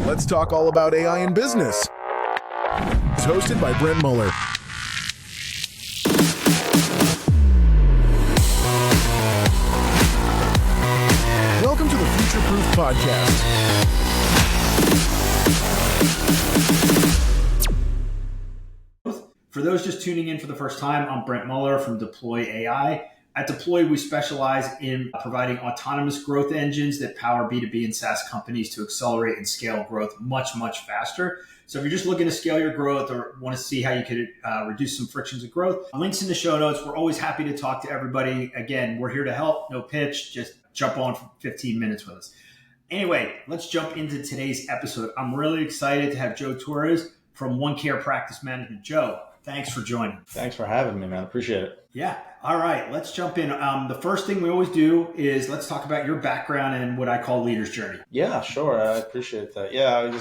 Let's talk all about AI in business. It's hosted by Brent Muller. Welcome to the Future Proof Podcast. For those just tuning in for the first time, I'm Brent Muller from Deploy AI. At Deploy, we specialize in providing autonomous growth engines that power B2B and SaaS companies to accelerate and scale growth much, much faster. So if you're just looking to scale your growth or want to see how you could reduce some frictions of growth, links in the show notes. We're always happy to talk to everybody. Again, we're here to help, no pitch, just jump on for 15 minutes with us. Anyway, let's jump into today's episode. I'm really excited to have Joe Torres from OneCare Practice Management. Joe, thanks for joining. Thanks for having me, man. Appreciate it. Yeah. All right. Let's jump in. The first thing we always do is let's talk about your background and what I call leader's journey. Yeah, sure. I appreciate that. Yeah,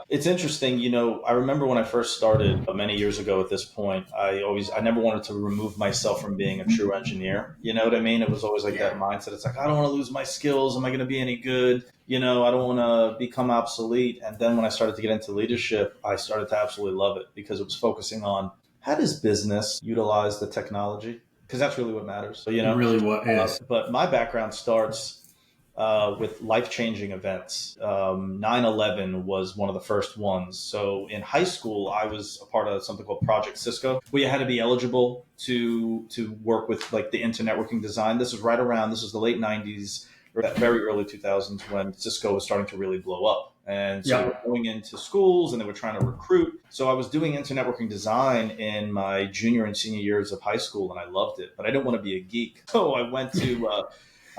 it's interesting. You know, I remember when I first started many years ago at this point, I never wanted to remove myself from being a true engineer. You know what I mean? It was always like that mindset. It's like, I don't want to lose my skills. Am I going to be any good? You know, I don't want to become obsolete. And then when I started to get into leadership, I started to absolutely love it because it was focusing on how does business utilize the technology? Because that's really what matters. So, you know, really what is. But my background starts with life-changing events. 9/11 was one of the first ones. So in high school, I was a part of something called Project Cisco, where you had to be eligible to work with like the internetworking design. This was the late 90s, or very early 2000s when Cisco was starting to really blow up. And so they were going into schools and they were trying to recruit. So I was doing internet networking design in my junior and senior years of high school, and I loved it, but I didn't want to be a geek. So I I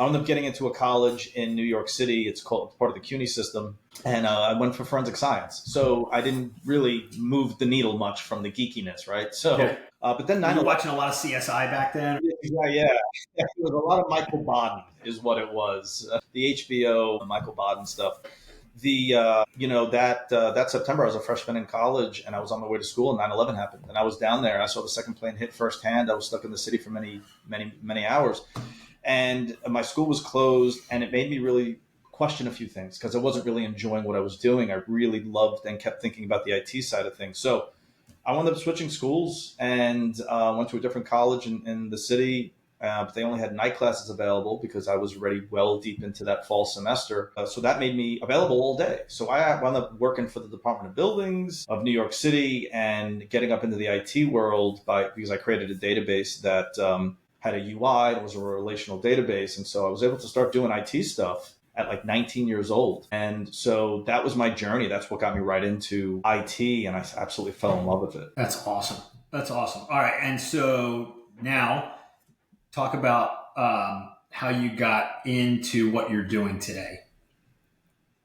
ended up getting into a college in New York City. It's part of the CUNY system. And I went for forensic science. So I didn't really move the needle much from the geekiness, right? So, but then you were watching a lot of CSI back then? Yeah. It was a lot of Michael Baden is what it was. The HBO, Michael Baden stuff. That September, I was a freshman in college and I was on my way to school and 9/11 happened. And I was down there. I saw the second plane hit firsthand. I was stuck in the city for many, many, many hours. And my school was closed and it made me really question a few things because I wasn't really enjoying what I was doing. I really loved and kept thinking about the IT side of things. So I wound up switching schools and went to a different college in the city. But they only had night classes available because I was already well deep into that fall semester. So that made me available all day. So I wound up working for the Department of Buildings of New York City and getting up into the IT world because I created a database that had a UI. It was a relational database. And so I was able to start doing IT stuff at like 19 years old. And so that was my journey. That's what got me right into IT. And I absolutely fell in love with it. That's awesome. All right. And so now, talk about how you got into what you're doing today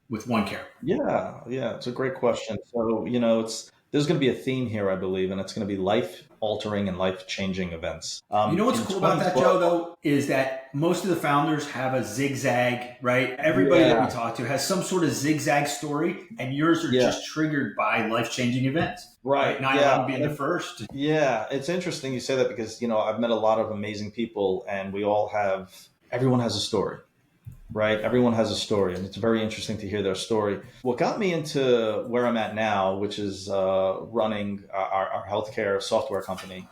with OneCare. Yeah, it's a great question. So, you know, there's going to be a theme here, I believe, and it's going to be life-altering and life-changing events. You know what's cool about that, Joe, though, is that most of the founders have a zigzag, right? Everybody that we talk to has some sort of zigzag story, and yours are just triggered by life-changing events. Right. 9/11 being the first. Yeah, it's interesting you say that because, you know, I've met a lot of amazing people and everyone has a story, right? Everyone has a story and it's very interesting to hear their story. What got me into where I'm at now, which is running our healthcare software company,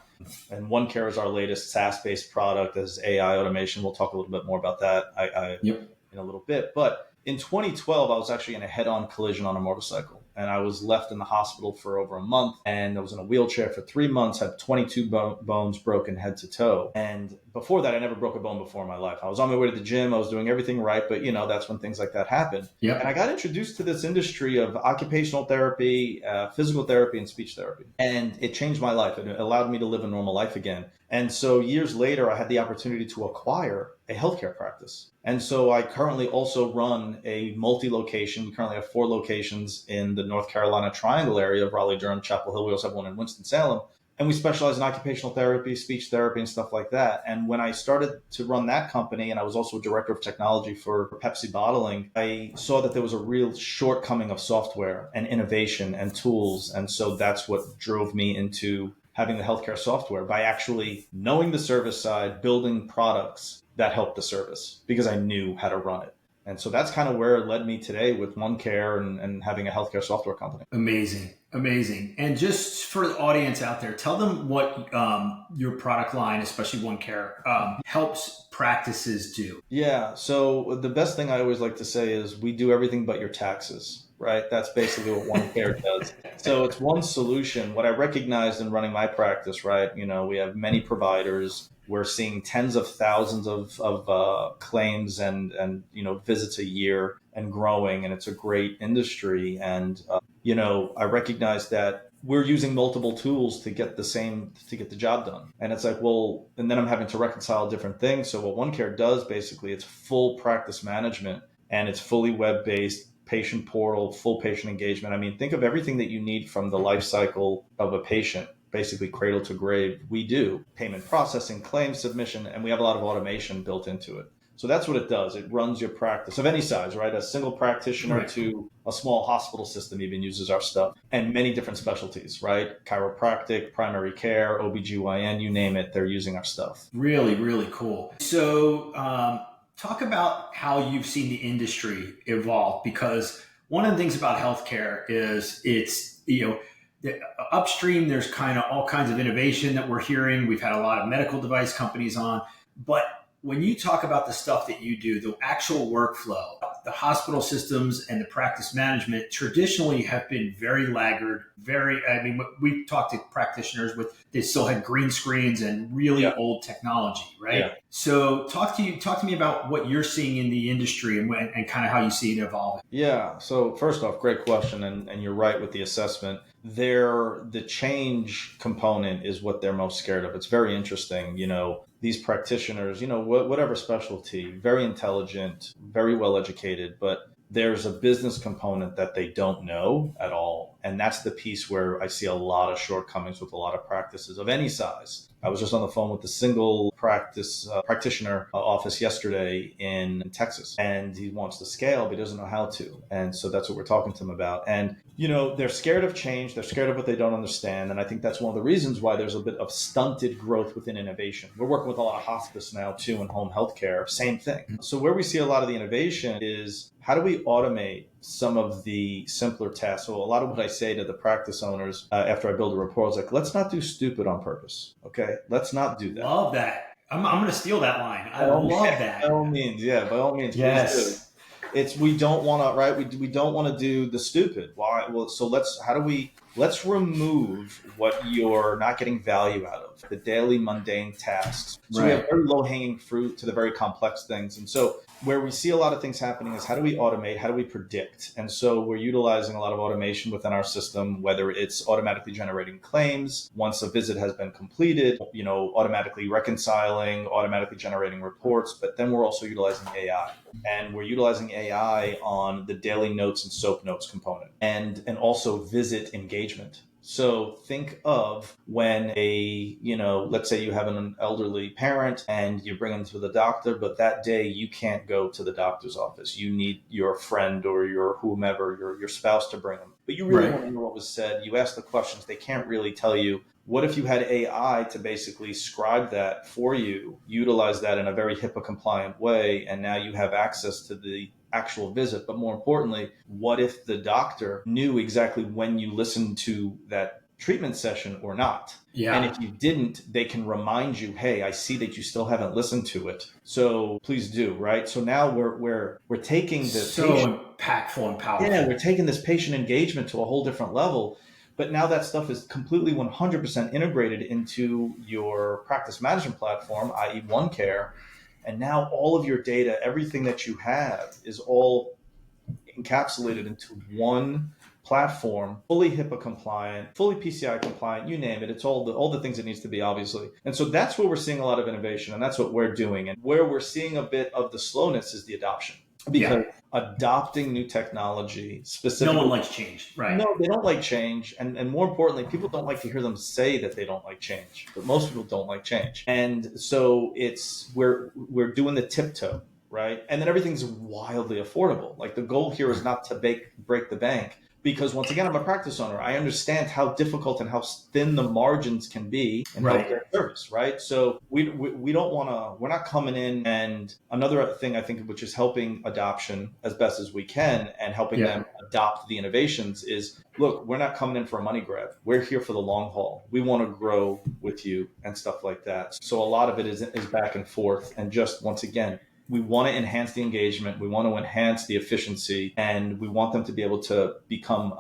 and OneCare is our latest SaaS-based product as AI automation. We'll talk a little bit more about that in a little bit. But in 2012, I was actually in a head-on collision on a motorcycle. And I was left in the hospital for over a month and I was in a wheelchair for 3 months, had 22 bones broken head to toe. And before that, I never broke a bone before in my life. I was on my way to the gym. I was doing everything right. But, you know, that's when things like that happen. Yep. And I got introduced to this industry of occupational therapy, physical therapy, and speech therapy. And it changed my life. It allowed me to live a normal life again. And so years later, I had the opportunity to acquire a healthcare practice. And so I currently also run a multi-location, currently have 4 locations in the North Carolina Triangle area of Raleigh, Durham, Chapel Hill. We also have one in Winston-Salem. And we specialize in occupational therapy, speech therapy, and stuff like that. And when I started to run that company, and I was also director of technology for Pepsi Bottling, I saw that there was a real shortcoming of software and innovation and tools. And so that's what drove me into having the healthcare software, by actually knowing the service side, building products that helped the service because I knew how to run it. And so that's kind of where it led me today with OneCare and having a healthcare software company. Amazing. Amazing. And just for the audience out there, tell them what your product line, especially OneCare, helps practices do. Yeah. So the best thing I always like to say is we do everything but your taxes, right? That's basically what OneCare does. So it's one solution. What I recognized in running my practice, right? We have many providers. We're seeing tens of thousands of claims and visits a year and growing, and it's a great industry. And I recognize that we're using multiple tools to get the job done. And it's like, well, and then I'm having to reconcile different things. So what OneCare does basically, it's full practice management, and it's fully web-based, patient portal, full patient engagement. I mean, think of everything that you need from the life cycle of a patient, basically cradle to grave. We do payment processing, claim submission, and we have a lot of automation built into it. So that's what it does. It runs your practice of any size, right? A single practitioner to a small hospital system even uses our stuff, and many different specialties, right? Chiropractic, primary care, OBGYN, you name it, they're using our stuff. Really, really cool. So talk about how you've seen the industry evolve, because one of the things about healthcare is it's, upstream, there's kind of all kinds of innovation that we're hearing. We've had a lot of medical device companies on, but when you talk about the stuff that you do, the actual workflow, the hospital systems and the practice management traditionally have been very laggard. We've talked to practitioners they still had green screens and really old technology, right? Yeah. So talk to me about what you're seeing in the industry and kind of how you see it evolving. Yeah. So first off, great question. And you're right with the assessment. The change component is what they're most scared of. It's very interesting. These practitioners, whatever specialty, very intelligent, very well educated, but there's a business component that they don't know at all. And that's the piece where I see a lot of shortcomings with a lot of practices of any size. I was just on the phone with the single practitioner office yesterday in Texas, and he wants to scale, but he doesn't know how to. And so that's what we're talking to him about. And, they're scared of change. They're scared of what they don't understand. And I think that's one of the reasons why there's a bit of stunted growth within innovation. We're working with a lot of hospice now too, and home healthcare, same thing. So where we see a lot of the innovation is how do we automate some of the simpler tasks? So a lot of what I say to the practice owners after I build a rapport is like, let's not do stupid on purpose. Okay. Let's not do that. Love that. I'm going to steal that line. I love that. By all means. Yeah. By all means. Yes. Please do. We don't want to, right? We don't want to do the stupid. Why? Well, so let's remove what you're not getting value out of, the daily mundane tasks. So we have very low hanging fruit to the very complex things. And so where we see a lot of things happening is how do we automate? How do we predict? And so we're utilizing a lot of automation within our system, whether it's automatically generating claims once a visit has been completed, automatically reconciling, automatically generating reports. But then we're also utilizing AI. And we're utilizing AI on the daily notes and SOAP notes component and also visit engagement. So think of when let's say you have an elderly parent and you bring them to the doctor, but that day you can't go to the doctor's office. You need your friend or your whomever, your spouse to bring them. But you really want to know what was said. You ask the questions. They can't really tell you. What if you had AI to basically scribe that for you, utilize that in a very HIPAA compliant way, and now you have access to the actual visit? But more importantly, what if the doctor knew exactly when you listened to that treatment session or not? Yeah. And if you didn't, they can remind you, hey, I see that you still haven't listened to it, so please do, right? So now we're taking the impactful and powerful. Yeah, we're taking this patient engagement to a whole different level. But now that stuff is completely 100% integrated into your practice management platform, i.e. OneCare. And now all of your data, everything that you have is all encapsulated into one platform, fully HIPAA compliant, fully PCI compliant, you name it. It's all the things it needs to be, obviously. And so that's where we're seeing a lot of innovation, and that's what we're doing. And where we're seeing a bit of the slowness is the adoption. Because adopting new technology specifically. No one likes change, right? No, they don't like change. And more importantly, people don't like to hear them say that they don't like change. But most people don't like change. And so we're doing the tiptoe, right? And then everything's wildly affordable. Like the goal here is not to break the bank, Because once again, I'm a practice owner. I understand how difficult and how thin the margins can be in healthcare service, right? So we don't want to, we're not coming in. And another thing I think, which is helping adoption as best as we can and helping them adopt the innovations is, look, we're not coming in for a money grab. We're here for the long haul. We want to grow with you and stuff like that. So a lot of it is back and forth. And just once again, we want to enhance the engagement. We want to enhance the efficiency, and we want them to be able to become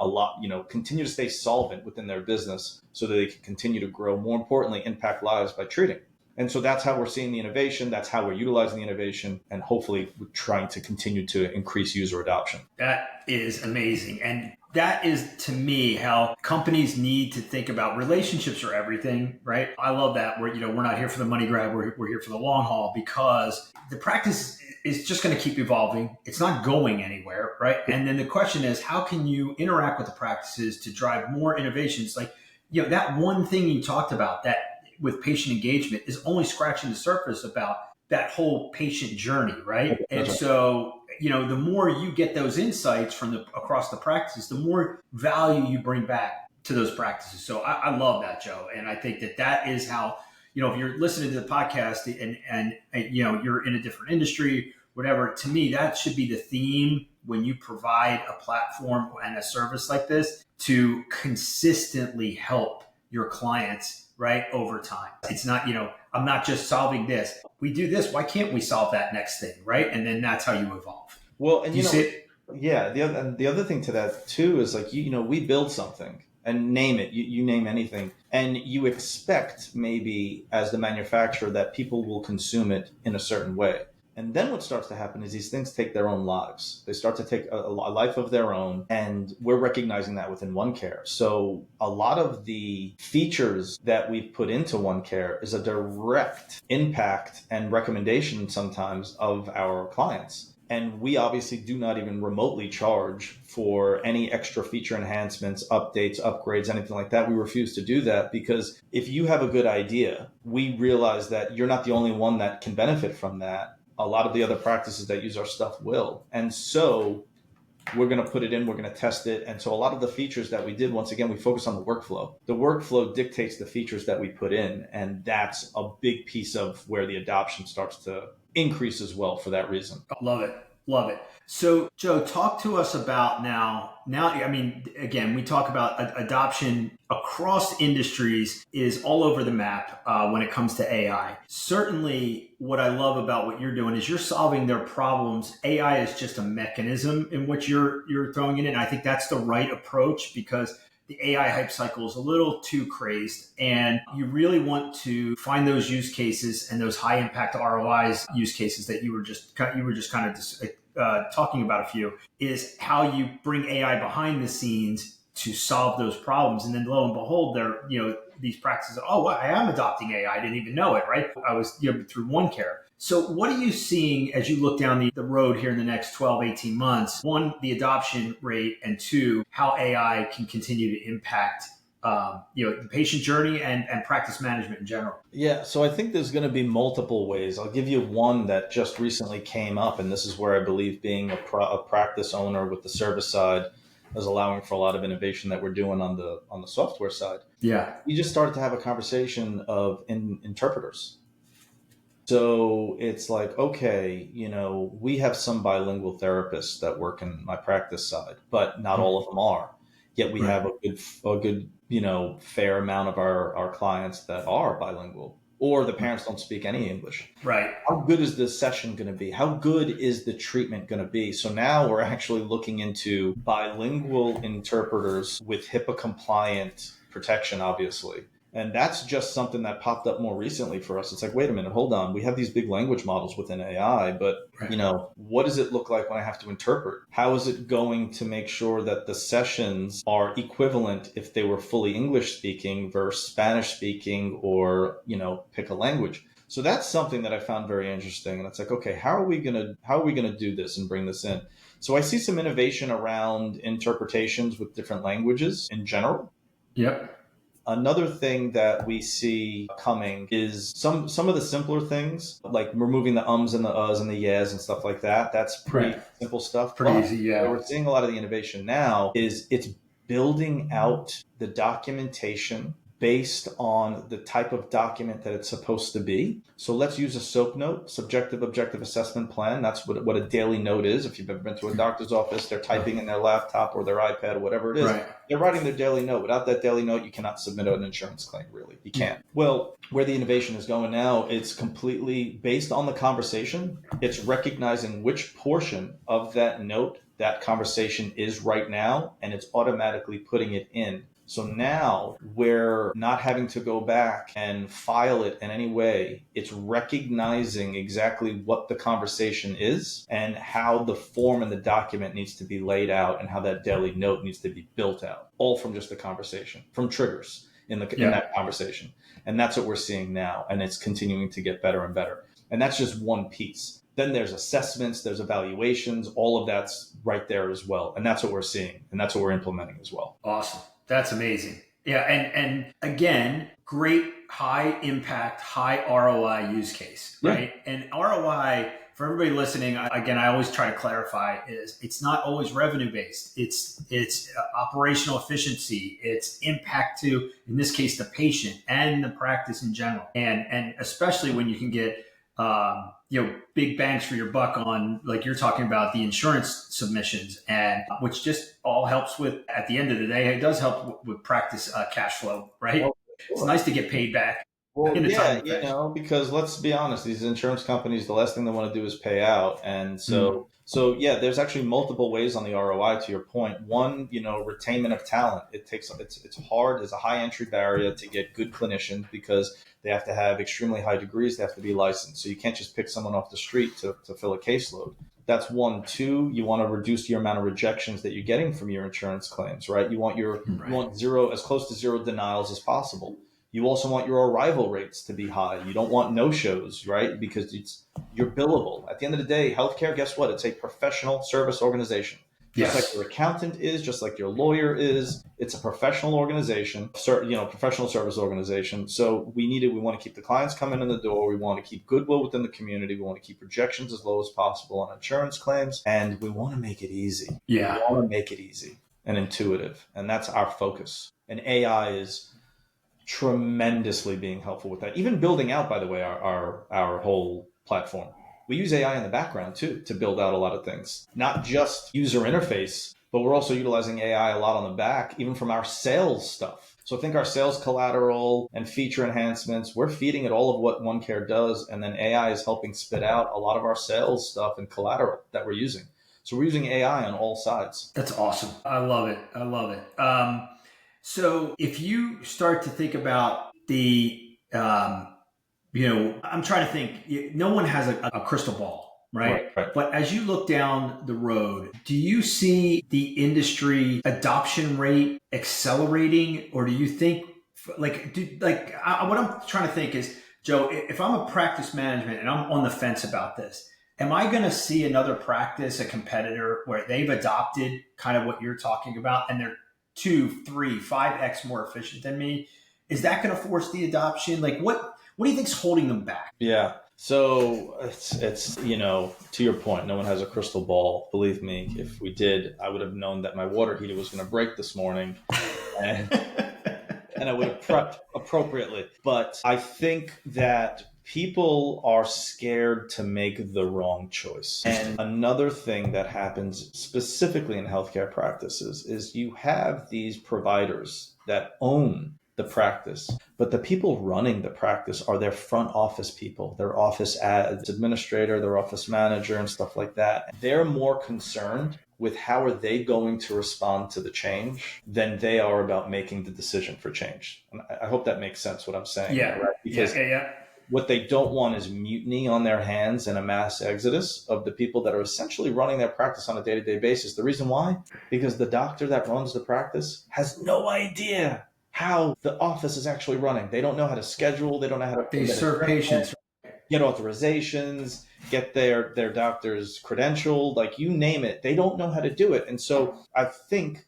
continue to stay solvent within their business so that they can continue to grow. More importantly, impact lives by treating. And so that's how we're seeing the innovation. That's how we're utilizing the innovation. And hopefully we're trying to continue to increase user adoption. That is amazing. And that is, to me, how companies need to think about relationships are everything, right? I love that. We're not here for the money grab. We're here for the long haul, because the practice is just going to keep evolving. It's not going anywhere, right? And then the question is, how can you interact with the practices to drive more innovations? Like, that one thing you talked about, that with patient engagement, is only scratching the surface about that whole patient journey, right? And so, the more you get those insights from across the practices, the more value you bring back to those practices. So I love that, Joe. And I think that is how, if you're listening to the podcast and you're in a different industry, whatever, to me, that should be the theme when you provide a platform and a service like this, to consistently help your clients, right, over time. It's not, I'm not just solving this. We do this. Why can't we solve that next thing, right? And then that's how you evolve. Well, and the other thing to that too is, like, we build something and name it. You name anything, and you expect maybe as the manufacturer that people will consume it in a certain way. And then what starts to happen is these things take their own lives. They start to take a life of their own, and we're recognizing that within OneCare. So a lot of the features that we've put into OneCare is a direct impact and recommendation sometimes of our clients. And we obviously do not even remotely charge for any extra feature enhancements, updates, upgrades, anything like that. We refuse to do that, because if you have a good idea, we realize that you're not the only one that can benefit from that. A lot of the other practices that use our stuff will. And so we're going to put it in, we're going to test it. And so a lot of the features that we did, once again, we focus on the workflow. The workflow dictates the features that we put in. And that's a big piece of where the adoption starts to increase as well for that reason. Love it. Love it. So, Joe, talk to us about now, I mean, again, we talk about adoption across industries is all over the map when it comes to AI. Certainly, what I love about what you're doing is you're solving their problems. AI is just a mechanism in which you're throwing it in. I think that's the right approach, because the AI hype cycle is a little too crazed, and you really want to find those use cases and those high impact ROIs use cases that you were just kind of talking about a few, is how you bring AI behind the scenes to solve those problems. And then lo and behold, these practices, I am adopting AI. I didn't even know it, right? I was through OneCare. So what are you seeing as you look down the road here in the next 12, 18 months? One, the adoption rate, and two, how AI can continue to impact the patient journey and practice management in general? Yeah, so I think there's going to be multiple ways. I'll give you one that just recently came up, and this is where I believe being a practice owner with the service side is allowing for a lot of innovation that we're doing on the software side. Yeah, you just started to have a conversation of interpreters. So it's like, okay, we have some bilingual therapists that work in my practice side, but not all of them are. Yet we have a good, fair amount of our clients that are bilingual, or the parents don't speak any English. Right. How good is this session going to be? How good is the treatment going to be? So now we're actually looking into bilingual interpreters with HIPAA compliant protection, obviously. And that's just something that popped up more recently for us. It's like, wait a minute, hold on. We have these big language models within AI, but what does it look like when I have to interpret? How is it going to make sure that the sessions are equivalent if they were fully English speaking versus Spanish speaking, or, pick a language? So that's something that I found very interesting. And it's like, okay, how are we gonna do this and bring this in? So I see some innovation around interpretations with different languages in general. Yep. Another thing that we see coming is some of the simpler things, like removing the ums and the uhs and the yes and stuff like that. That's pretty simple stuff. Pretty easy, yeah. Where we're seeing a lot of the innovation now is it's building out the documentation based on the type of document that it's supposed to be. So let's use a SOAP note, subjective objective assessment plan. That's what a daily note is. If you've ever been to a doctor's office, they're typing in their laptop or their iPad or whatever it is. Right. They're writing their daily note. Without that daily note, you cannot submit an insurance claim, really. You can't. Well, where the innovation is going now, it's completely based on the conversation. It's recognizing which portion of that note that conversation is right now, and it's automatically putting it in. So now we're not having to go back and file it in any way. It's recognizing exactly what the conversation is and how the form and the document needs to be laid out and how that daily note needs to be built out, all from just the conversation, from triggers in that conversation. And that's what we're seeing now. And it's continuing to get better and better. And that's just one piece. Then there's assessments, there's evaluations, all of that's right there as well. And that's what we're seeing. And that's what we're implementing as well. Awesome. That's amazing. Yeah. And again, great high impact, high ROI use case, right? Yeah. And ROI, for everybody listening, I always try to clarify is it's not always revenue based. It's operational efficiency. It's impact to, in this case, the patient and the practice in general. And especially when you can get, big bangs for your buck on, like you're talking about, the insurance submissions, and which just all helps with, at the end of the day, it does help with practice cash flow, right? Oh, sure. It's nice to get paid back. Well, yeah, because let's be honest, these insurance companies, the last thing they want to do is pay out. And so there's actually multiple ways on the ROI to your point. One, retainment of talent. It's hard. There's a high entry barrier to get good clinicians because they have to have extremely high degrees. They have to be licensed. So you can't just pick someone off the street to fill a caseload. That's one. Two, you want to reduce your amount of rejections that you're getting from your insurance claims, right? You want you want zero, as close to zero denials as possible. You also want your arrival rates to be high. You don't want no-shows, right? Because you're billable. At the end of the day, healthcare, guess what? It's a professional service organization. Just like your accountant is, just like your lawyer is. It's a professional organization, professional service organization. So we want to keep the clients coming in the door. We want to keep goodwill within the community. We want to keep rejections as low as possible on insurance claims. And we want to make it easy. Yeah. We want to make it easy and intuitive. And that's our focus. And AI is tremendously being helpful with that. Even building out, by the way, our whole platform. We use AI in the background too to build out a lot of things, not just user interface, but we're also utilizing AI a lot on the back, even from our sales stuff. So think our sales collateral and feature enhancements, we're feeding it all of what OneCare does. And then AI is helping spit out a lot of our sales stuff and collateral that we're using. So we're using AI on all sides. That's awesome. I love it. So if you start to think about the, I'm trying to think, no one has a crystal ball, right? But as you look down the road, do you see the industry adoption rate accelerating, or do you think what I'm trying to think is, Joe, if I'm a practice management and I'm on the fence about this, am I going to see another practice, a competitor, where they've adopted kind of what you're talking about and they're 2, 3, 5x more efficient than me? Is that going to force the adoption? Like what do you think's holding them back? Yeah. So it's to your point, no one has a crystal ball. Believe me, if we did, I would have known that my water heater was going to break this morning and I would have prepped appropriately. But I think that people are scared to make the wrong choice. And another thing that happens specifically in healthcare practices is you have these providers that own the practice, but the people running the practice are their front office people, their office administrator, their office manager, and stuff like that. They're more concerned with how are they going to respond to the change than they are about making the decision for change. And I hope that makes sense what I'm saying. Yeah. Right? Because what they don't want is mutiny on their hands and a mass exodus of the people that are essentially running their practice on a day-to-day basis. The reason why? Because the doctor that runs the practice has no idea how the office is actually running. They don't know how to schedule. They don't know how to... They serve patients. Get authorizations, get their doctors credentialed, like you name it. They don't know how to do it. And so I think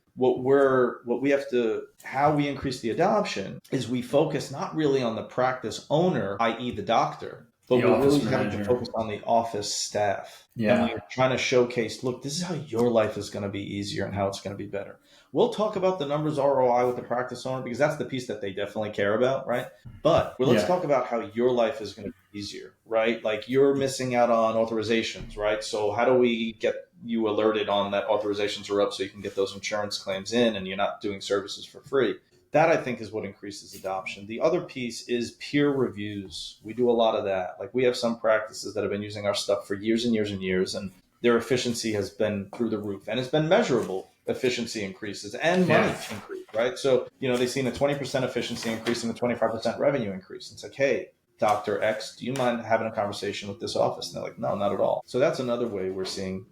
how we increase the adoption is we focus not really on the practice owner, i.e. the doctor, but The we're office really having to manager. focus on the office staff. Yeah. And we're trying to showcase, look, this is how your life is going to be easier and how it's going to be better. We'll talk about the numbers ROI with the practice owner because that's the piece that they definitely care about, right? But let's talk about how your life is going to be easier, right? Like you're missing out on authorizations, right? So how do we get you alerted on that authorizations are up so you can get those insurance claims in and you're not doing services for free? That I think is what increases adoption. The other piece is peer reviews. We do a lot of that. Like we have some practices that have been using our stuff for years and years and years, and their efficiency has been through the roof, and it's been measurable efficiency increases and money increase, right? So, they've seen a 20% efficiency increase and a 25% revenue increase. It's like, hey, Dr. X, do you mind having a conversation with this office? And they're like, no, not at all. So that's another way we're seeing,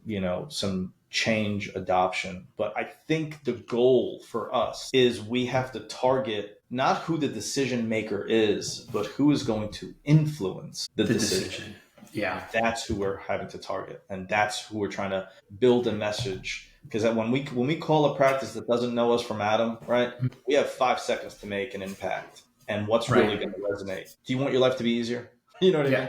some change adoption. But I think the goal for us is we have to target not who the decision maker is, but who is going to influence the decision. Yeah. That's who we're having to target. And that's who we're trying to build a message. Because when we call a practice that doesn't know us from Adam, right, we have 5 seconds to make an impact. And what's really going to resonate? Do you want your life to be easier? You know what I mean?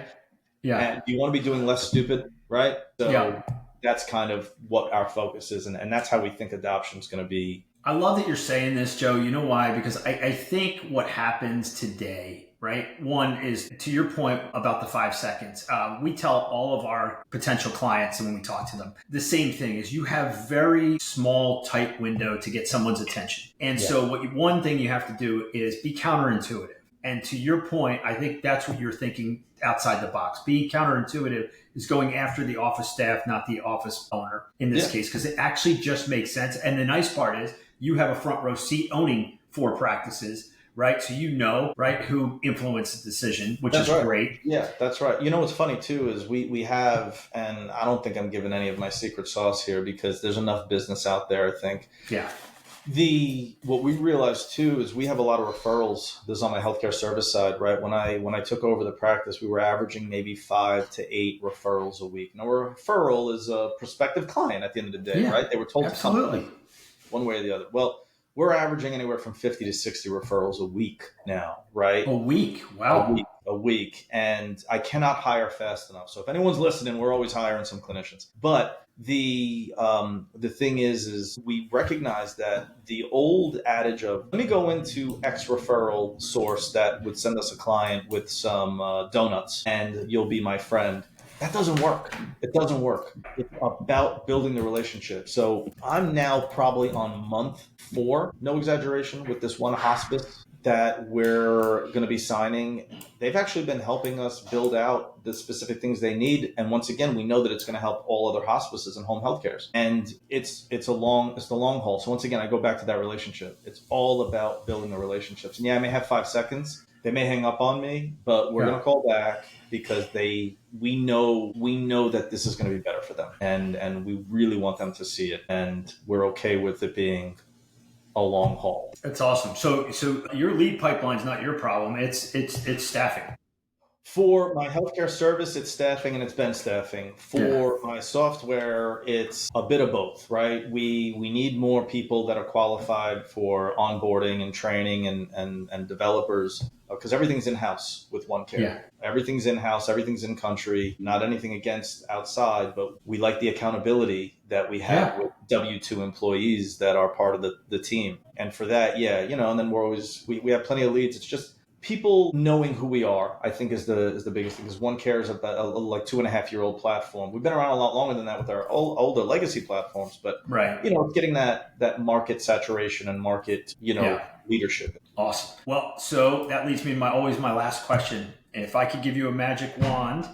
Yeah. And do you want to be doing less stupid, right? So that's kind of what our focus is. And that's how we think adoption is going to be. I love that you're saying this, Joe. You know why? Because I think what happens today, right? One is to your point about the 5 seconds. We tell all of our potential clients, and when we talk to them, the same thing is you have very small, tight window to get someone's attention. And so one thing you have to do is be counterintuitive. And to your point, I think that's what you're thinking outside the box. Being counterintuitive is going after the office staff, not the office owner in this case, because it actually just makes sense. And the nice part is you have a front row seat owning 4 practices, right? So right, who influenced the decision, which is great. Yeah, that's right. What's funny too is we have, and I don't think I'm giving any of my secret sauce here because there's enough business out there, I think. Yeah. What we realized too is we have a lot of referrals. This is on my healthcare service side, right? When I took over the practice, we were averaging maybe 5 to 8 referrals a week. Now, a referral is a prospective client at the end of the day, right? They were told to come one way or the other. Well, we're averaging anywhere from 50 to 60 referrals a week now, right? A week. Wow. A week. And I cannot hire fast enough. So if anyone's listening, we're always hiring some clinicians. But the thing is we recognize that the old adage of, let me go into X referral source that would send us a client with some donuts and you'll be my friend. That doesn't work. It doesn't work. It's about building the relationship. So I'm now probably on month 4, no exaggeration, with this one hospice that we're going to be signing. They've actually been helping us build out the specific things they need. And once again, we know that it's going to help all other hospices and home health cares. And it's the long haul. So once again, I go back to that relationship. It's all about building the relationships. And I may have 5 seconds. They may hang up on me, but we're going to call back because we know that this is going to be better for them. And we really want them to see it. And we're okay with it being a long haul. That's awesome. So your lead pipeline is not your problem. It's staffing. For my healthcare service, it's staffing and it's been staffing. For my software, it's a bit of both, right? We need more people that are qualified for onboarding and training and developers because everything's in-house with OneCare. Yeah. Everything's in-house, everything's in country, not anything against outside, but we like the accountability that we have with W-2 employees that are part of the team. And for that, and then we have plenty of leads. It's just people knowing who we are, I think, is the biggest thing. Because OneCare is about a little 2.5-year-old platform. We've been around a lot longer than that with our older legacy platforms, but it's getting that market saturation and market leadership. Awesome. Well, so that leads me to my last question. If I could give you a magic wand,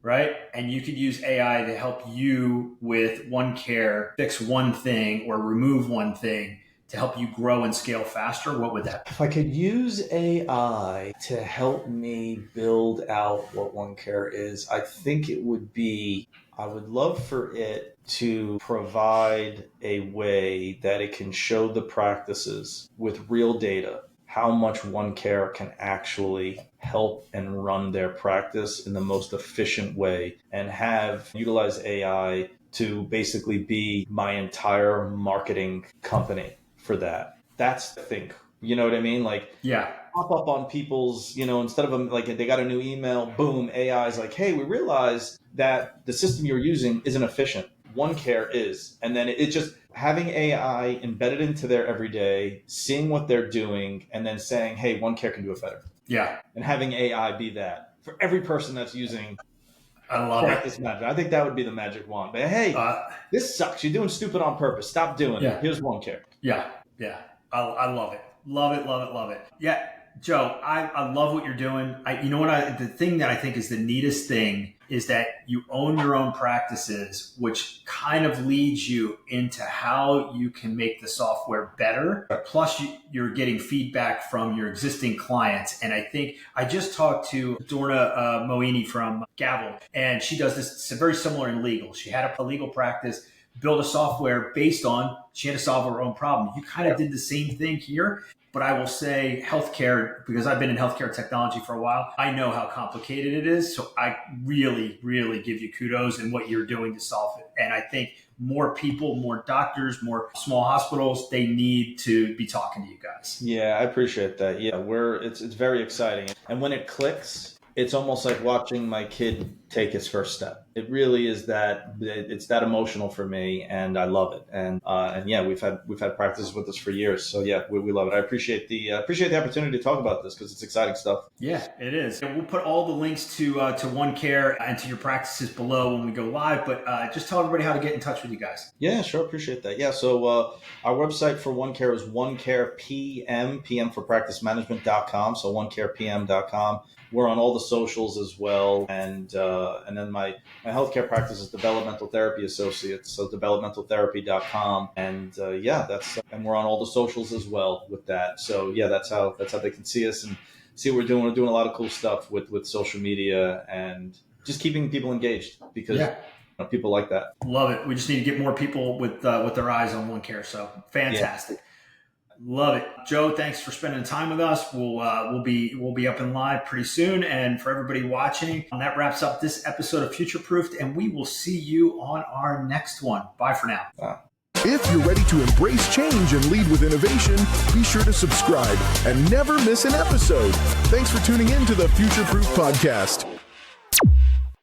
right, and you could use AI to help you with OneCare fix one thing or remove one thing to help you grow and scale faster, what would that be? If I could use AI to help me build out what OneCare is, I think it would be, I would love for it to provide a way that it can show the practices with real data how much OneCare can actually help and run their practice in the most efficient way and utilize AI to basically be my entire marketing company for that. That's, I think, you know what I mean? Like, yeah, pop up on people's, instead of them, like they got a new email, boom, AI is like, hey, we realize that the system you're using isn't efficient. OneCare is. And then it just having AI embedded into their everyday, seeing what they're doing, and then saying, hey, OneCare can do it better. Yeah. And having AI be that for every person that's using I love practice management. I think that would be the magic wand. But hey, this sucks. You're doing stupid on purpose. Stop doing it. Here's OneCare. Yeah. Yeah. I love it. Love it. Love it. Love it. Yeah. Joe, I love what you're doing. The thing that I think is the neatest thing is that you own your own practices, which kind of leads you into how you can make the software better. Plus, you're getting feedback from your existing clients. And I think I just talked to Dorna Moini from Gavel, and she does this. It's very similar in legal. She had a legal practice, build a software based on, she had to solve her own problem. You kind of did the same thing here. But I will say healthcare, because I've been in healthcare technology for a while, I know how complicated it is. So I really, really give you kudos in what you're doing to solve it. And I think more people, more doctors, more small hospitals, they need to be talking to you guys. Yeah, I appreciate that. Yeah, it's very exciting. And when it clicks, it's almost like watching my kid take his first step. It really is it's that emotional for me, and I love it. And yeah, we've had practices with this for years. So yeah, we love it. I appreciate the opportunity to talk about this because it's exciting stuff. Yeah, it is. And we'll put all the links to OneCare and to your practices below when we go live. But just tell everybody how to get in touch with you guys. Yeah, sure. Appreciate that. Yeah. So our website for OneCare is OneCarePM, PM for practicemanagement.com. So OneCarePM.com. We're on all the socials as well, and then my healthcare practice is Developmental Therapy Associates, so developmentaltherapy.com, and and we're on all the socials as well with that. So yeah, that's how they can see us and see what we're doing. We're doing a lot of cool stuff with social media and just keeping people engaged because people like that. Love it. We just need to get more people with their eyes on OneCare. So fantastic. Yeah. Love it. Joe, thanks for spending time with us. We'll be up and live pretty soon. And for everybody watching, that wraps up this episode of Future Proofed, and we will see you on our next one. Bye for now. Wow. If you're ready to embrace change and lead with innovation, be sure to subscribe and never miss an episode. Thanks for tuning in to the Future Proof Podcast.